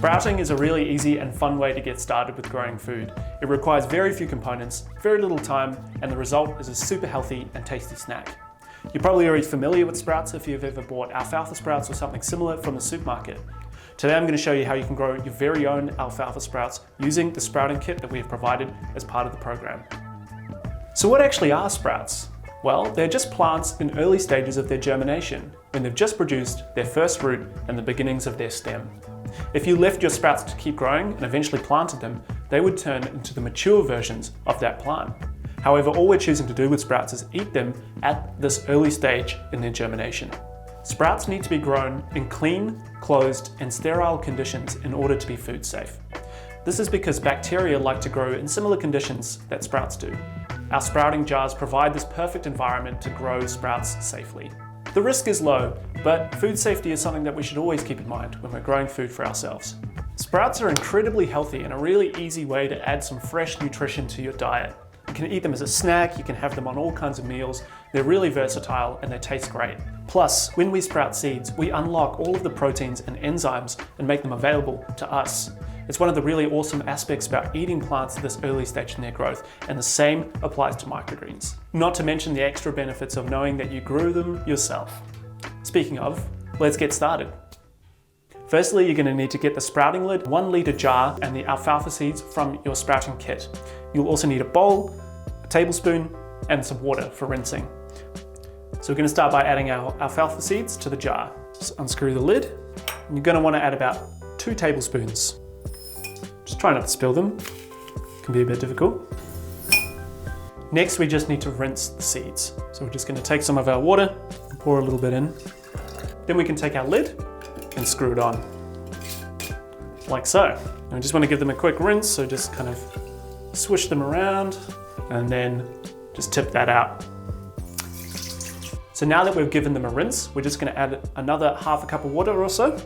Sprouting is a really easy and fun way to get started with growing food. It requires very few components, very little time, and the result is a super healthy and tasty snack. You're probably already familiar with sprouts if you've ever bought alfalfa sprouts or something similar from the supermarket. Today I'm going to show you how you can grow your very own alfalfa sprouts using the sprouting kit that we have provided as part of the program. So what actually are sprouts? Well, they're just plants in early stages of their germination, when they've just produced their first root and the beginnings of their stem. If you left your sprouts to keep growing and eventually planted them, they would turn into the mature versions of that plant. However, all we're choosing to do with sprouts is eat them at this early stage in their germination. Sprouts need to be grown in clean, closed, and sterile conditions in order to be food safe. This is because bacteria like to grow in similar conditions that sprouts do. Our sprouting jars provide this perfect environment to grow sprouts safely. The risk is low, but food safety is something that we should always keep in mind when we're growing food for ourselves. Sprouts are incredibly healthy and a really easy way to add some fresh nutrition to your diet. You can eat them as a snack, you can have them on all kinds of meals. They're really versatile and they taste great. Plus, when we sprout seeds, we unlock all of the proteins and enzymes and make them available to us. It's one of the really awesome aspects about eating plants at this early stage in their growth, and the same applies to microgreens. Not to mention the extra benefits of knowing that you grew them yourself. Speaking of, let's get started. Firstly, you're going to need to get the sprouting lid, 1 litre jar, and the alfalfa seeds from your sprouting kit. You'll also need a bowl, a tablespoon, and some water for rinsing. So we're going to start by adding our alfalfa seeds to the jar. Just unscrew the lid, and you're going to want to add about 2 tablespoons. Just try not to spill them, it can be a bit difficult. Next, we just need to rinse the seeds. So we're just going to take some of our water and pour a little bit in. Then we can take our lid and screw it on, like so. And we just want to give them a quick rinse, so just kind of swish them around and then just tip that out. So now that we've given them a rinse, we're just going to add another half a cup of water or so.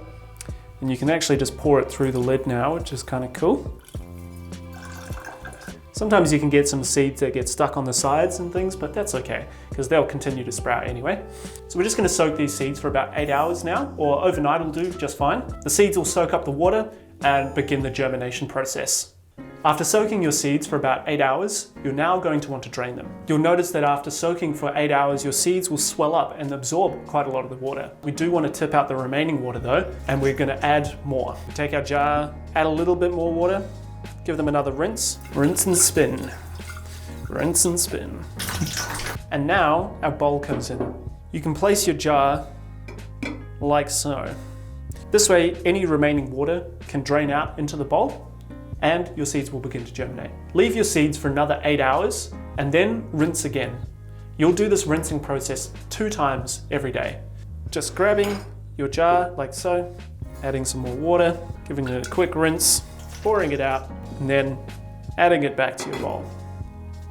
And you can actually just pour it through the lid now, which is kind of cool. Sometimes you can get some seeds that get stuck on the sides and things, but that's okay, because they'll continue to sprout anyway. So we're just going to soak these seeds for about 8 hours now, or overnight will do just fine. The seeds will soak up the water and begin the germination process. After soaking your seeds for about 8 hours, you're now going to want to drain them. You'll notice that after soaking for 8 hours, your seeds will swell up and absorb quite a lot of the water. We do want to tip out the remaining water though, and we're going to add more. We take our jar, add a little bit more water, give them another rinse, rinse and spin, rinse and spin. And now our bowl comes in. You can place your jar like so. This way, any remaining water can drain out into the bowl, and your seeds will begin to germinate. Leave your seeds for another 8 hours and then rinse again. You'll do this rinsing process 2 times every day. Just grabbing your jar like so, adding some more water, giving it a quick rinse, pouring it out, and then adding it back to your bowl.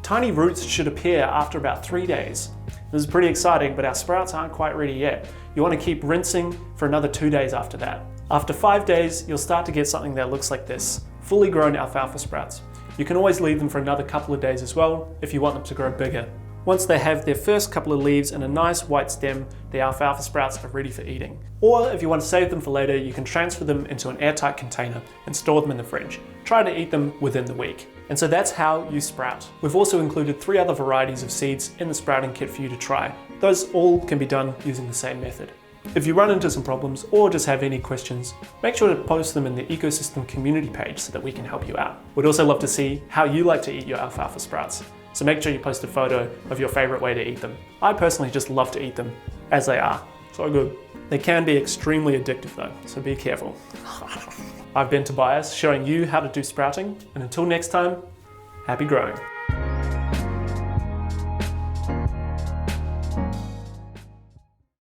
Tiny roots should appear after about 3 days. This is pretty exciting, but our sprouts aren't quite ready yet. You want to keep rinsing for another 2 days after that. After 5 days, you'll start to get something that looks like this. Fully grown alfalfa sprouts. You can always leave them for another couple of days as well if you want them to grow bigger. Once they have their first couple of leaves and a nice white stem, the alfalfa sprouts are ready for eating. Or if you want to save them for later, you can transfer them into an airtight container and store them in the fridge. Try to eat them within the week. And so that's how you sprout. We've also included 3 other varieties of seeds in the sprouting kit for you to try. Those all can be done using the same method. If you run into some problems or just have any questions, make sure to post them in the ecosystem community page so that we can help you out. We'd also love to see how you like to eat your alfalfa sprouts. So make sure you post a photo of your favorite way to eat them. I personally just love to eat them as they are. So good. They can be extremely addictive though, so be careful. I've been Tobias, showing you how to do sprouting, and until next time, happy growing.